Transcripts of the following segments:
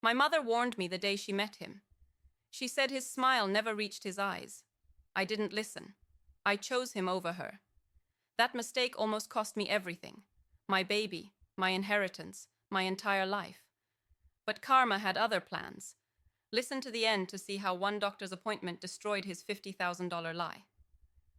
My mother warned me the day she met him. She said his smile never reached his eyes. I didn't listen. I chose him over her. That mistake almost cost me everything. My baby, my inheritance, my entire life. But karma had other plans. Listen to the end to see how one doctor's appointment destroyed his $50,000 lie.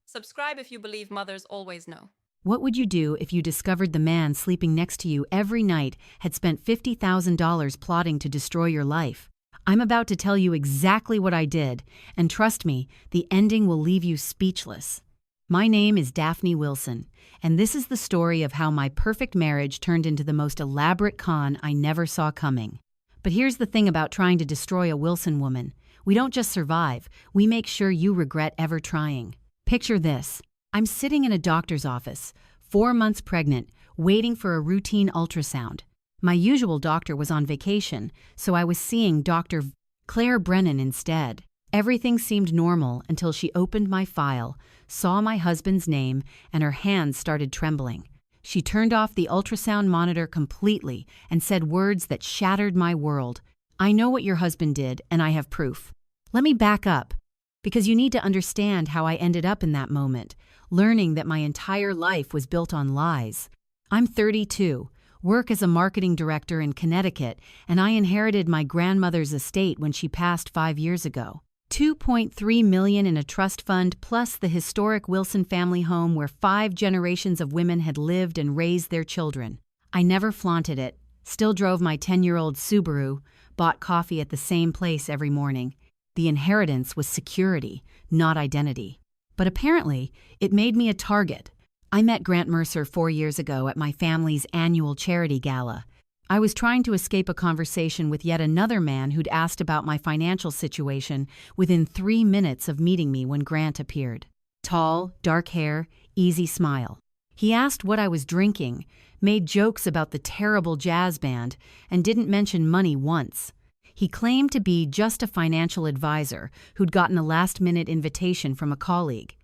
Subscribe if you believe mothers always know. What would you do if you discovered the man sleeping next to you every night had spent $50,000 plotting to destroy your life? I'm about to tell you exactly what I did, and trust me, the ending will leave you speechless. My name is Daphne Wilson, and this is the story of how my perfect marriage turned into the most elaborate con I never saw coming. But here's the thing about trying to destroy a Wilson woman. We don't just survive, we make sure you regret ever trying. Picture this. I'm sitting in a doctor's office, 4 months pregnant, waiting for a routine ultrasound. My usual doctor was on vacation, so I was seeing Dr. Claire Brennan instead. Everything seemed normal until she opened my file, saw my husband's name, and her hands started trembling. She turned off the ultrasound monitor completely and said words that shattered my world. "I know what your husband did, and I have proof." Let me back up, because you need to understand how I ended up in that moment, learning that my entire life was built on lies. I'm 32, work as a marketing director in Connecticut, and I inherited my grandmother's estate when she passed 5 years ago. $2.3 million in a trust fund, plus the historic Wilson family home where 5 generations of women had lived and raised their children. I never flaunted it, still drove my 10-year-old Subaru, bought coffee at the same place every morning. The inheritance was security, not identity. But apparently, it made me a target. I met Grant Mercer 4 years ago at my family's annual charity gala. I was trying to escape a conversation with yet another man who'd asked about my financial situation within 3 minutes of meeting me when Grant appeared. Tall, dark hair, easy smile. He asked what I was drinking, made jokes about the terrible jazz band, and didn't mention money once. He claimed to be just a financial advisor who'd gotten a last-minute invitation from a colleague.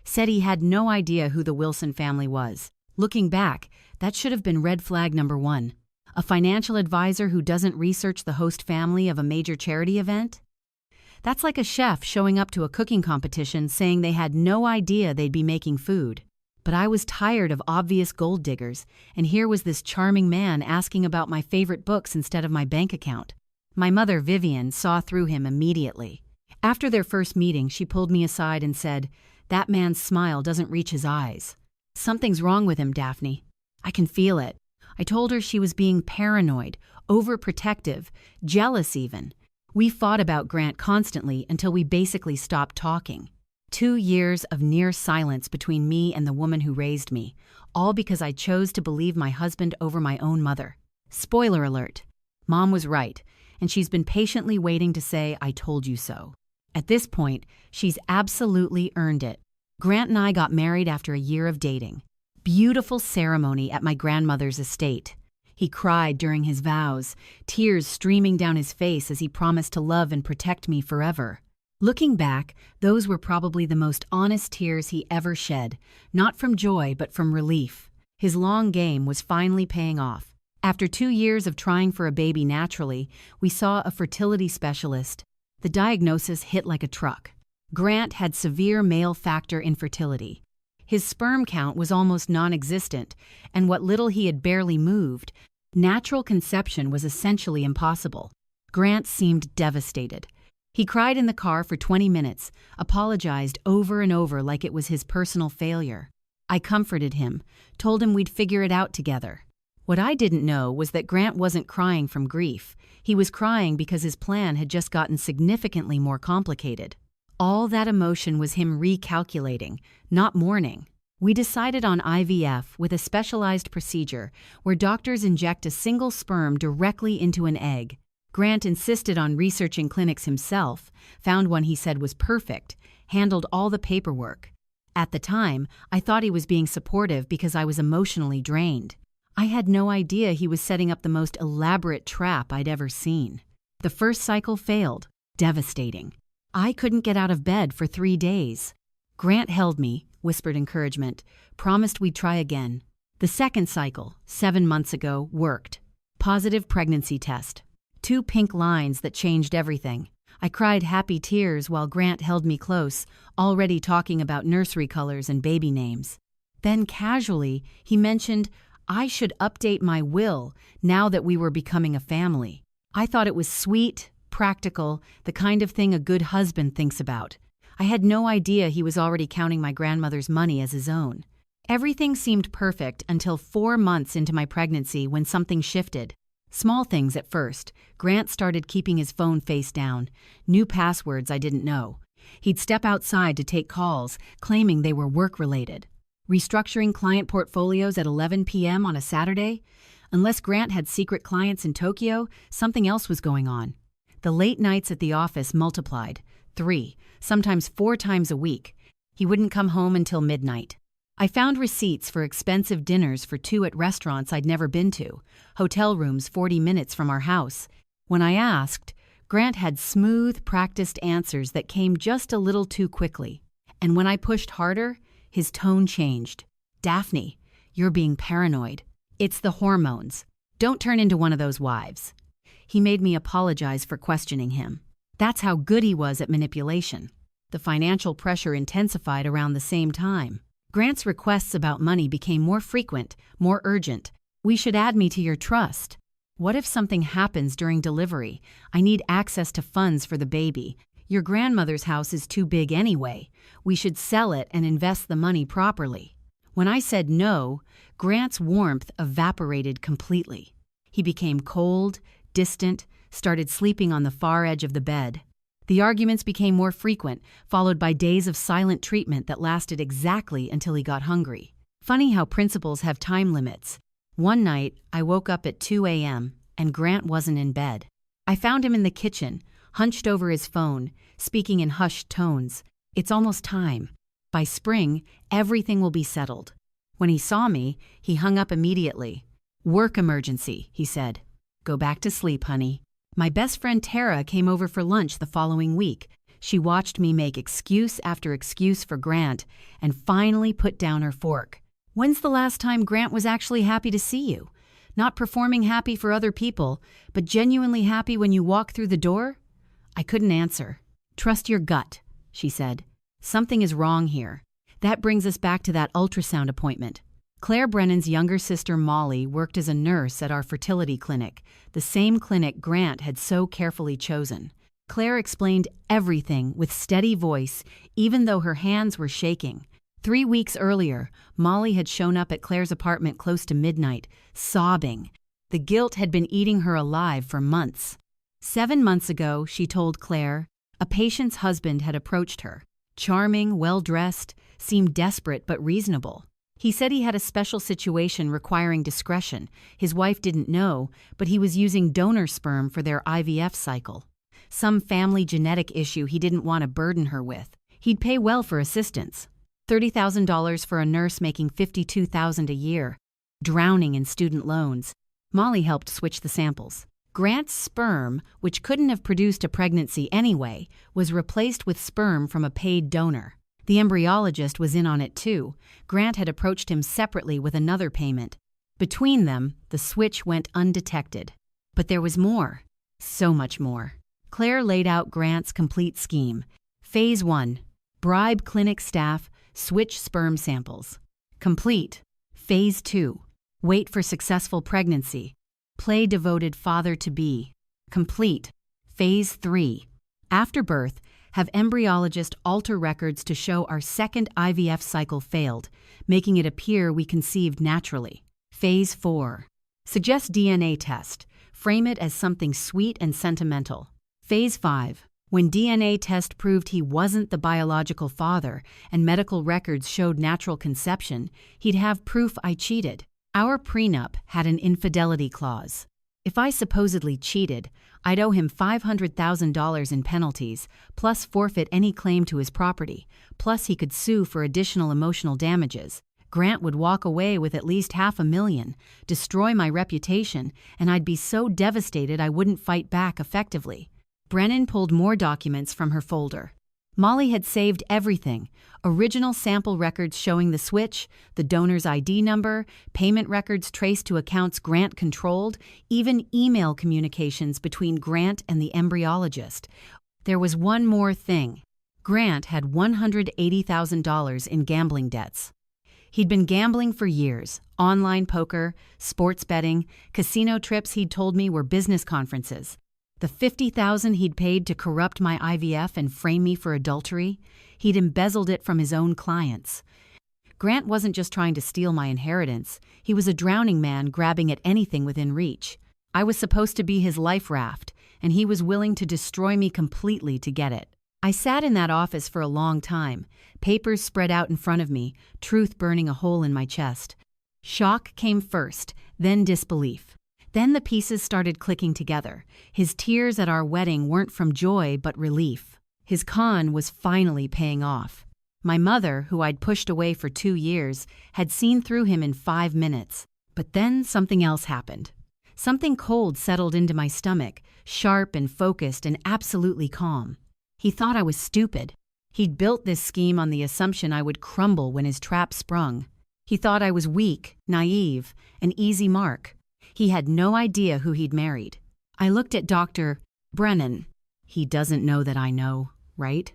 Said he had no idea who the Wilson family was. Looking back, that should have been red flag number 1. A financial advisor who doesn't research the host family of a major charity event? That's like a chef showing up to a cooking competition saying they had no idea they'd be making food. But I was tired of obvious gold diggers, and here was this charming man asking about my favorite books instead of my bank account. My mother, Vivian, saw through him immediately. After their first meeting, she pulled me aside and said, "That man's smile doesn't reach his eyes. Something's wrong with him, Daphne. I can feel it." I told her she was being paranoid, overprotective, jealous even. We fought about Grant constantly until we basically stopped talking. 2 years of near silence between me and the woman who raised me, all because I chose to believe my husband over my own mother. Spoiler alert, Mom was right, and she's been patiently waiting to say, "I told you so." At this point, she's absolutely earned it. Grant and I got married after a year of dating. Beautiful ceremony at my grandmother's estate. He cried during his vows, tears streaming down his face as he promised to love and protect me forever. Looking back, those were probably the most honest tears he ever shed, not from joy but from relief. His long game was finally paying off. After 2 years of trying for a baby naturally, we saw a fertility specialist. The diagnosis hit like a truck. Grant had severe male factor infertility. His sperm count was almost non-existent, and what little he had barely moved, natural conception was essentially impossible. Grant seemed devastated. He cried in the car for 20 minutes, apologized over and over like it was his personal failure. I comforted him, told him we'd figure it out together. What I didn't know was that Grant wasn't crying from grief. He was crying because his plan had just gotten significantly more complicated. All that emotion was him recalculating, not mourning. We decided on IVF with a specialized procedure where doctors inject a single sperm directly into an egg. Grant insisted on researching clinics himself, found one he said was perfect, handled all the paperwork. At the time, I thought he was being supportive because I was emotionally drained. I had no idea he was setting up the most elaborate trap I'd ever seen. The first cycle failed, devastating. I couldn't get out of bed for 3 days. Grant held me, whispered encouragement, promised we'd try again. The second cycle, 7 months ago, worked. Positive pregnancy test. 2 pink lines that changed everything. I cried happy tears while Grant held me close, already talking about nursery colors and baby names. Then casually, he mentioned I should update my will now that we were becoming a family. I thought it was sweet, practical, the kind of thing a good husband thinks about. I had no idea he was already counting my grandmother's money as his own. Everything seemed perfect until 4 months into my pregnancy when something shifted. Small things at first. Grant started keeping his phone face down. New passwords I didn't know. He'd step outside to take calls, claiming they were work-related. Restructuring client portfolios at 11 p.m. on a Saturday? Unless Grant had secret clients in Tokyo, something else was going on. The late nights at the office multiplied. 3, sometimes 4 times a week. He wouldn't come home until midnight. I found receipts for expensive dinners for 2 at restaurants I'd never been to, hotel rooms 40 minutes from our house. When I asked, Grant had smooth, practiced answers that came just a little too quickly. And when I pushed harder, his tone changed. "Daphne, you're being paranoid. It's the hormones. Don't turn into one of those wives." He made me apologize for questioning him. That's how good he was at manipulation. The financial pressure intensified around the same time. Grant's requests about money became more frequent, more urgent. "We should add me to your trust. What if something happens during delivery? I need access to funds for the baby. Your grandmother's house is too big anyway. We should sell it and invest the money properly." When I said no, Grant's warmth evaporated completely. He became cold, distant, started sleeping on the far edge of the bed. The arguments became more frequent, followed by days of silent treatment that lasted exactly until he got hungry. Funny how principles have time limits. One night, I woke up at 2 a.m., and Grant wasn't in bed. I found him in the kitchen, hunched over his phone, speaking in hushed tones. "It's almost time. By spring, everything will be settled." When he saw me, he hung up immediately. "Work emergency," he said. "Go back to sleep, honey." My best friend Tara came over for lunch the following week. She watched me make excuse after excuse for Grant and finally put down her fork. "When's the last time Grant was actually happy to see you? Not performing happy for other people, but genuinely happy when you walk through the door?" I couldn't answer. "Trust your gut," she said. "Something is wrong here." That brings us back to that ultrasound appointment. Claire Brennan's younger sister Molly worked as a nurse at our fertility clinic, the same clinic Grant had so carefully chosen. Claire explained everything with steady voice, even though her hands were shaking. 3 weeks earlier, Molly had shown up at Claire's apartment close to midnight, sobbing. The guilt had been eating her alive for months. 7 months ago, she told Claire, a patient's husband had approached her. Charming, well-dressed, seemed desperate but reasonable. He said he had a special situation requiring discretion. His wife didn't know, but he was using donor sperm for their IVF cycle. Some family genetic issue he didn't want to burden her with. He'd pay well for assistance. $30,000 for a nurse making $52,000 a year, drowning in student loans. Molly helped switch the samples. Grant's sperm, which couldn't have produced a pregnancy anyway, was replaced with sperm from a paid donor. The embryologist was in on it too. Grant had approached him separately with another payment. Between them, the switch went undetected. But there was more. So much more. Claire laid out Grant's complete scheme. Phase 1. Bribe clinic staff, switch sperm samples. Complete. Phase 2. Wait for successful pregnancy. Play devoted father-to-be. Complete. Phase 3. After birth, have embryologist alter records to show our second IVF cycle failed, making it appear we conceived naturally. Phase 4. Suggest DNA test. Frame it as something sweet and sentimental. Phase 5. When DNA test proved he wasn't the biological father and medical records showed natural conception, he'd have proof I cheated. Our prenup had an infidelity clause. If I supposedly cheated, I'd owe him $500,000 in penalties, plus forfeit any claim to his property, plus he could sue for additional emotional damages. Grant would walk away with at least $500,000, destroy my reputation, and I'd be so devastated I wouldn't fight back effectively. Brennan pulled more documents from her folder. Molly had saved everything: original sample records showing the switch, the donor's ID number, payment records traced to accounts Grant controlled, even email communications between Grant and the embryologist. There was one more thing. Grant had $180,000 in gambling debts. He'd been gambling for years: online poker, sports betting, casino trips he'd told me were business conferences. The $50,000 he'd paid to corrupt my IVF and frame me for adultery, he'd embezzled it from his own clients. Grant wasn't just trying to steal my inheritance, he was a drowning man grabbing at anything within reach. I was supposed to be his life raft, and he was willing to destroy me completely to get it. I sat in that office for a long time, papers spread out in front of me, truth burning a hole in my chest. Shock came first, then disbelief. Then the pieces started clicking together. His tears at our wedding weren't from joy but relief. His con was finally paying off. My mother, who I'd pushed away for 2 years, had seen through him in 5 minutes. But then something else happened. Something cold settled into my stomach, sharp and focused and absolutely calm. He thought I was stupid. He'd built this scheme on the assumption I would crumble when his trap sprung. He thought I was weak, naive, an easy mark. He had no idea who he'd married. I looked at Dr. Brennan. He doesn't know that I know, right?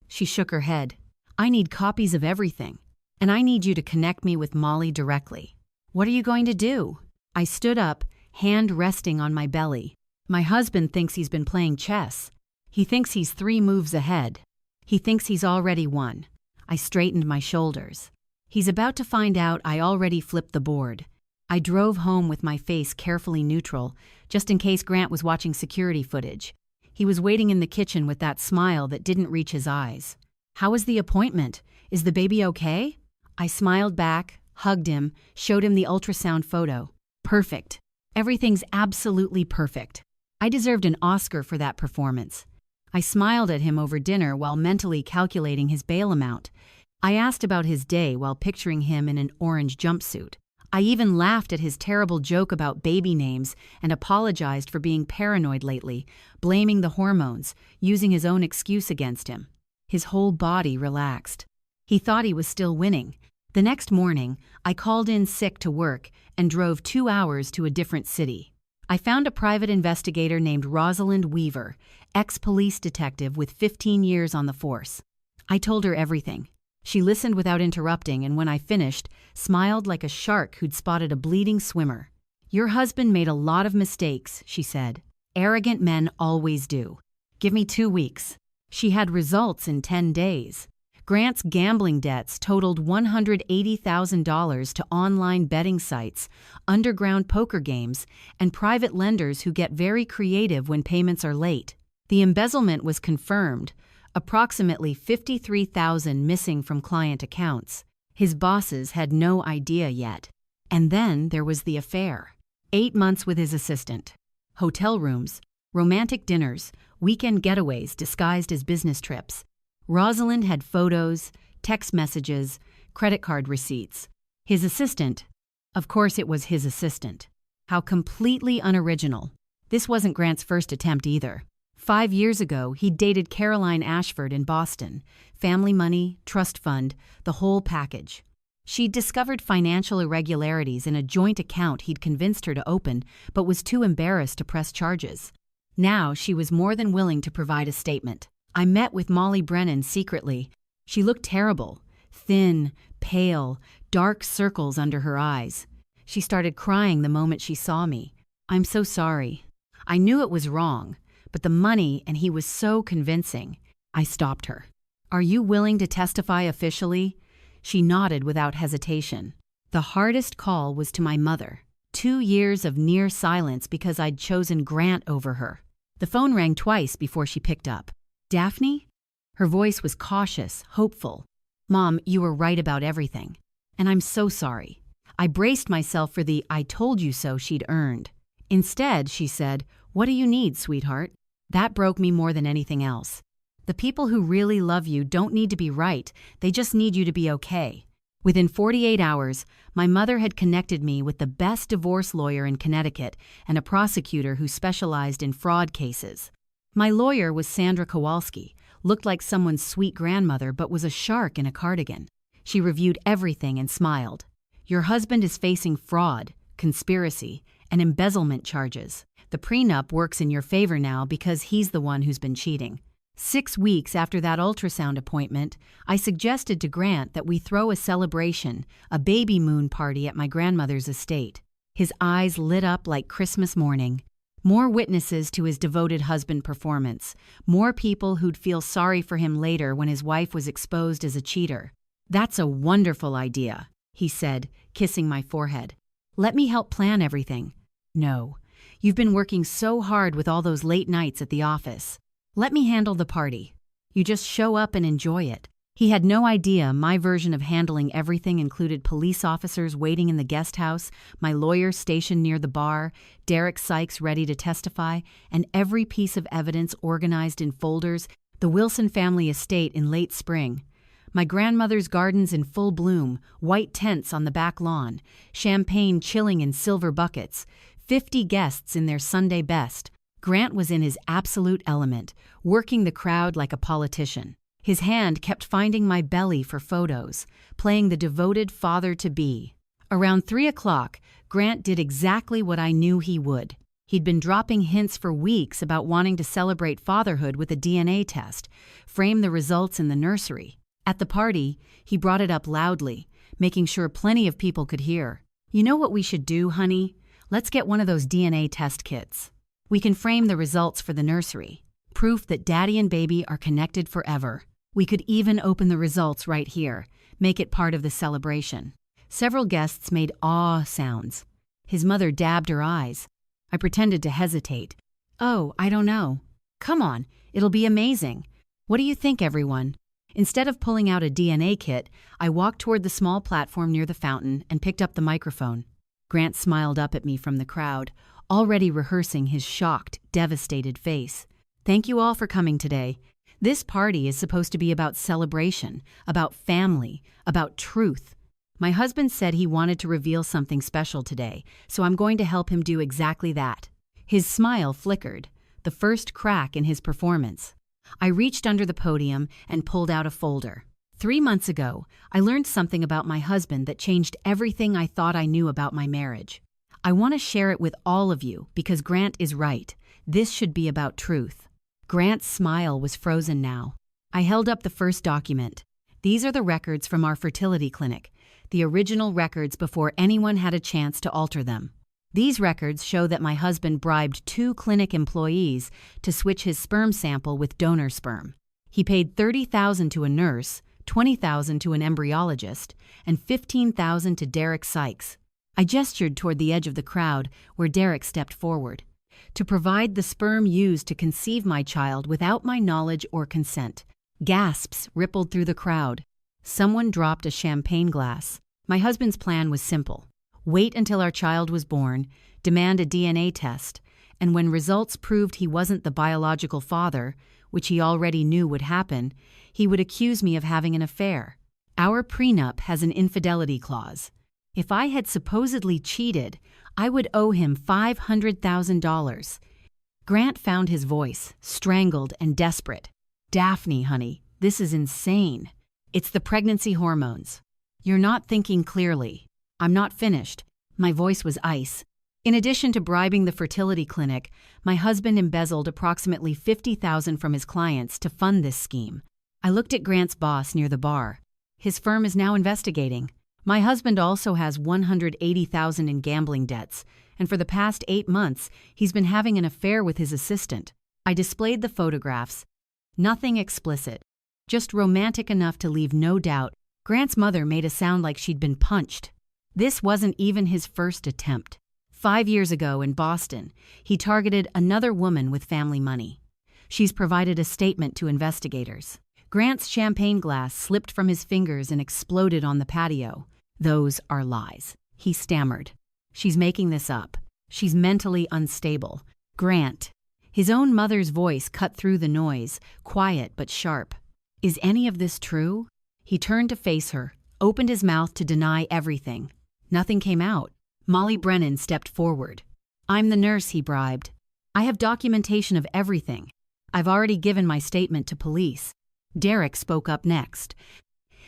She shook her head. I need copies of everything, and I need you to connect me with Molly directly. What are you going to do? I stood up, hand resting on my belly. My husband thinks he's been playing chess. He thinks he's 3 moves ahead. He thinks he's already won. I straightened my shoulders. He's about to find out I already flipped the board. I drove home with my face carefully neutral, just in case Grant was watching security footage. He was waiting in the kitchen with that smile that didn't reach his eyes. How was the appointment? Is the baby okay? I smiled back, hugged him, showed him the ultrasound photo. Perfect. Everything's absolutely perfect. I deserved an Oscar for that performance. I smiled at him over dinner while mentally calculating his bail amount. I asked about his day while picturing him in an orange jumpsuit. I even laughed at his terrible joke about baby names and apologized for being paranoid lately, blaming the hormones, using his own excuse against him. His whole body relaxed. He thought he was still winning. The next morning, I called in sick to work and drove 2 hours to a different city. I found a private investigator named Rosalind Weaver, ex-police detective with 15 years on the force. I told her everything. She listened without interrupting, and when I finished, smiled like a shark who'd spotted a bleeding swimmer. Your husband made a lot of mistakes, she said. Arrogant men always do. Give me 2 weeks. She had results in 10 days. Grant's gambling debts totaled $180,000 to online betting sites, underground poker games, and private lenders who get very creative when payments are late. The embezzlement was confirmed. Approximately $53,000 missing from client accounts. His bosses had no idea yet. And then there was the affair. 8 months with his assistant. Hotel rooms, romantic dinners, weekend getaways disguised as business trips. Rosalind had photos, text messages, credit card receipts. His assistant. Of course it was his assistant. How completely unoriginal. This wasn't Grant's first attempt either. 5 years ago, he dated Caroline Ashford in Boston. Family money, trust fund, the whole package. She'd discovered financial irregularities in a joint account he'd convinced her to open, but was too embarrassed to press charges. Now she was more than willing to provide a statement. I met with Molly Brennan secretly. She looked terrible. Thin, pale, dark circles under her eyes. She started crying the moment she saw me. I'm so sorry. I knew it was wrong. But the money, and he was so convincing. I stopped her. Are you willing to testify officially? She nodded without hesitation. The hardest call was to my mother. 2 years of near silence because I'd chosen Grant over her. The phone rang twice before she picked up. Daphne? Her voice was cautious, hopeful. Mom, you were right about everything. And I'm so sorry. I braced myself for the I told you so she'd earned. Instead, she said, what do you need, sweetheart? That broke me more than anything else. The people who really love you don't need to be right, they just need you to be okay. Within 48 hours, my mother had connected me with the best divorce lawyer in Connecticut and a prosecutor who specialized in fraud cases. My lawyer was Sandra Kowalski, looked like someone's sweet grandmother but was a shark in a cardigan. She reviewed everything and smiled. Your husband is facing fraud, conspiracy, and embezzlement charges. The prenup works in your favor now because he's the one who's been cheating. 6 weeks after that ultrasound appointment, I suggested to Grant that we throw a celebration, a baby moon party at my grandmother's estate. His eyes lit up like Christmas morning. More witnesses to his devoted husband performance. More people who'd feel sorry for him later when his wife was exposed as a cheater. That's a wonderful idea, he said, kissing my forehead. Let me help plan everything. No, you've been working so hard with all those late nights at the office. Let me handle the party. You just show up and enjoy it. He had no idea my version of handling everything included police officers waiting in the guest house, my lawyer stationed near the bar, Derek Sykes ready to testify, and every piece of evidence organized in folders, the Wilson family estate in late spring. My grandmother's gardens in full bloom, white tents on the back lawn, champagne chilling in silver buckets, 50 guests in their Sunday best. Grant was in his absolute element, working the crowd like a politician. His hand kept finding my belly for photos, playing the devoted father-to-be. Around 3 o'clock, Grant did exactly what I knew he would. He'd been dropping hints for weeks about wanting to celebrate fatherhood with a DNA test, frame the results in the nursery. At the party, he brought it up loudly, making sure plenty of people could hear. You know what we should do, honey? Let's get one of those DNA test kits. We can frame the results for the nursery. Proof that daddy and baby are connected forever. We could even open the results right here, make it part of the celebration. Several guests made awe sounds. His mother dabbed her eyes. I pretended to hesitate. Oh, I don't know. Come on, it'll be amazing. What do you think, everyone? Instead of pulling out a DNA kit, I walked toward the small platform near the fountain and picked up the microphone. Grant smiled up at me from the crowd, already rehearsing his shocked, devastated face. Thank you all for coming today. This party is supposed to be about celebration, about family, about truth. My husband said he wanted to reveal something special today, so I'm going to help him do exactly that. His smile flickered, the first crack in his performance. I reached under the podium and pulled out a folder. 3 months ago, I learned something about my husband that changed everything I thought I knew about my marriage. I want to share it with all of you because Grant is right. This should be about truth. Grant's smile was frozen now. I held up the first document. These are the records from our fertility clinic, the original records before anyone had a chance to alter them. These records show that my husband bribed 2 clinic employees to switch his sperm sample with donor sperm. He paid $30,000 to a nurse, $20,000 to an embryologist, and $15,000 to Derek Sykes. I gestured toward the edge of the crowd where Derek stepped forward. To provide the sperm used to conceive my child without my knowledge or consent. Gasps rippled through the crowd. Someone dropped a champagne glass. My husband's plan was simple. Wait until our child was born, demand a DNA test, and when results proved he wasn't the biological father, which he already knew would happen, he would accuse me of having an affair. Our prenup has an infidelity clause. If I had supposedly cheated, I would owe him $500,000. Grant found his voice, strangled and desperate. Daphne, honey, this is insane. It's the pregnancy hormones. You're not thinking clearly. I'm not finished. My voice was ice. In addition to bribing the fertility clinic, my husband embezzled approximately $50,000 from his clients to fund this scheme. I looked at Grant's boss near the bar. His firm is now investigating. My husband also has $180,000 in gambling debts, and for the past 8 months, he's been having an affair with his assistant. I displayed the photographs. Nothing explicit, just romantic enough to leave no doubt. Grant's mother made a sound like she'd been punched. This wasn't even his first attempt. 5 years ago in Boston, he targeted another woman with family money. She's provided a statement to investigators. Grant's champagne glass slipped from his fingers and exploded on the patio. Those are lies, he stammered. She's making this up. She's mentally unstable. Grant. His own mother's voice cut through the noise, quiet but sharp. Is any of this true? He turned to face her, opened his mouth to deny everything. Nothing came out. Molly Brennan stepped forward. I'm the nurse he bribed. I have documentation of everything. I've already given my statement to police. Derek spoke up next.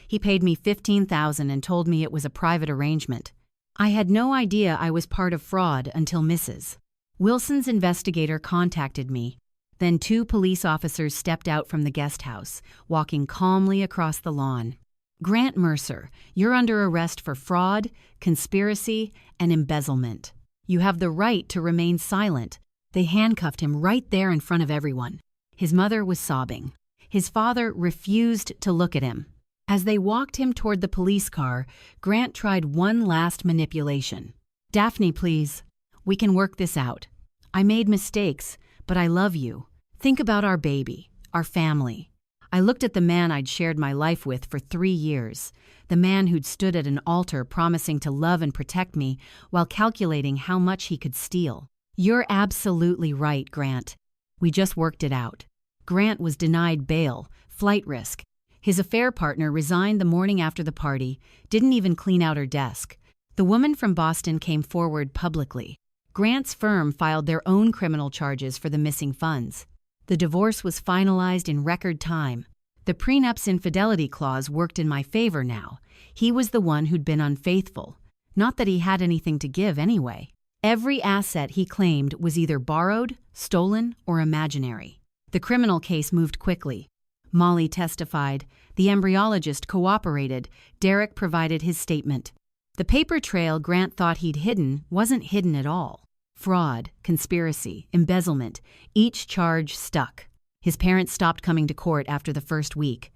He paid me $15,000 and told me it was a private arrangement. I had no idea I was part of fraud until Mrs. Wilson's investigator contacted me. Then 2 police officers stepped out from the guest house, walking calmly across the lawn. Grant Mercer, you're under arrest for fraud, conspiracy, and embezzlement. You have the right to remain silent. They handcuffed him right there in front of everyone. His mother was sobbing. His father refused to look at him. As they walked him toward the police car, Grant tried one last manipulation. "Daphne, please. We can work this out. I made mistakes, but I love you. Think about our baby, our family." I looked at the man I'd shared my life with for 3 years, the man who'd stood at an altar promising to love and protect me while calculating how much he could steal. "You're absolutely right, Grant. We just worked it out." Grant was denied bail, flight risk. His affair partner resigned the morning after the party, didn't even clean out her desk. The woman from Boston came forward publicly. Grant's firm filed their own criminal charges for the missing funds. The divorce was finalized in record time. The prenup's infidelity clause worked in my favor now. He was the one who'd been unfaithful. Not that he had anything to give anyway. Every asset he claimed was either borrowed, stolen, or imaginary. The criminal case moved quickly. Molly testified. The embryologist cooperated. Derek provided his statement. The paper trail Grant thought he'd hidden wasn't hidden at all. Fraud, conspiracy, embezzlement, each charge stuck. His parents stopped coming to court after the first week.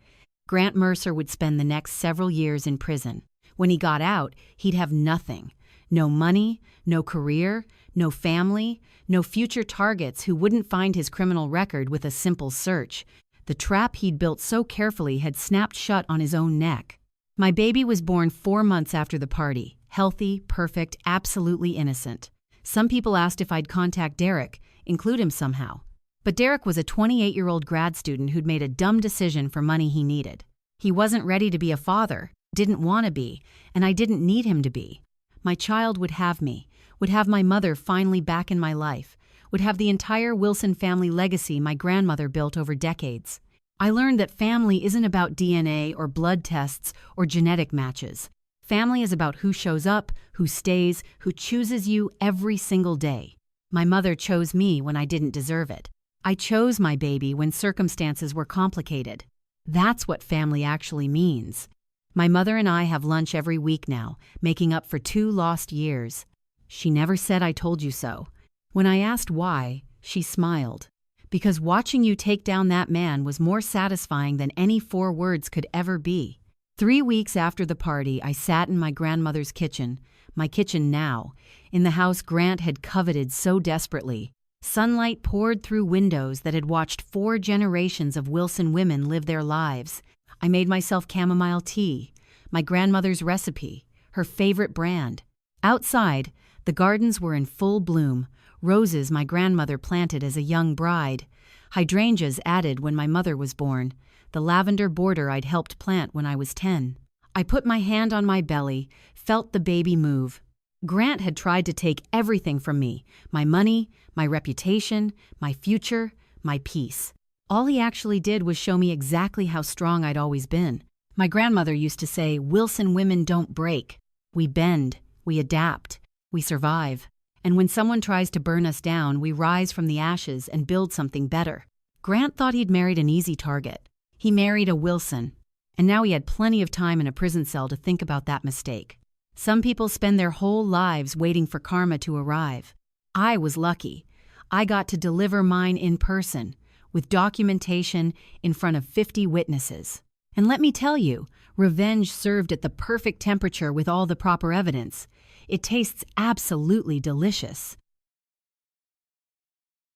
Grant Mercer would spend the next several years in prison. When he got out, he'd have nothing. No money, no career, no family, no future targets who wouldn't find his criminal record with a simple search. The trap he'd built so carefully had snapped shut on his own neck. My baby was born 4 months after the party, healthy, perfect, absolutely innocent. Some people asked if I'd contact Derek, include him somehow. But Derek was a 28-year-old grad student who'd made a dumb decision for money he needed. He wasn't ready to be a father, didn't want to be, and I didn't need him to be. My child would have me, would have my mother finally back in my life, would have the entire Wilson family legacy my grandmother built over decades. I learned that family isn't about DNA or blood tests or genetic matches. Family is about who shows up, who stays, who chooses you every single day. My mother chose me when I didn't deserve it. I chose my baby when circumstances were complicated. That's what family actually means. My mother and I have lunch every week now, making up for 2 lost years. She never said I told you so. When I asked why, she smiled. Because watching you take down that man was more satisfying than any 4 words could ever be. 3 weeks after the party, I sat in my grandmother's kitchen, my kitchen now, in the house Grant had coveted so desperately. Sunlight poured through windows that had watched 4 generations of Wilson women live their lives. I made myself chamomile tea, my grandmother's recipe, her favorite brand. Outside, the gardens were in full bloom, roses my grandmother planted as a young bride, hydrangeas added when my mother was born, the lavender border I'd helped plant when I was 10. I put my hand on my belly, felt the baby move. Grant had tried to take everything from me, my money, my reputation, my future, my peace. All he actually did was show me exactly how strong I'd always been. My grandmother used to say, "Wilson women don't break. We bend, we adapt, we survive. And when someone tries to burn us down, we rise from the ashes and build something better." Grant thought he'd married an easy target. He married a Wilson. And now he had plenty of time in a prison cell to think about that mistake. Some people spend their whole lives waiting for karma to arrive. I was lucky. I got to deliver mine in person, with documentation in front of 50 witnesses. And let me tell you, revenge served at the perfect temperature with all the proper evidence. It tastes absolutely delicious.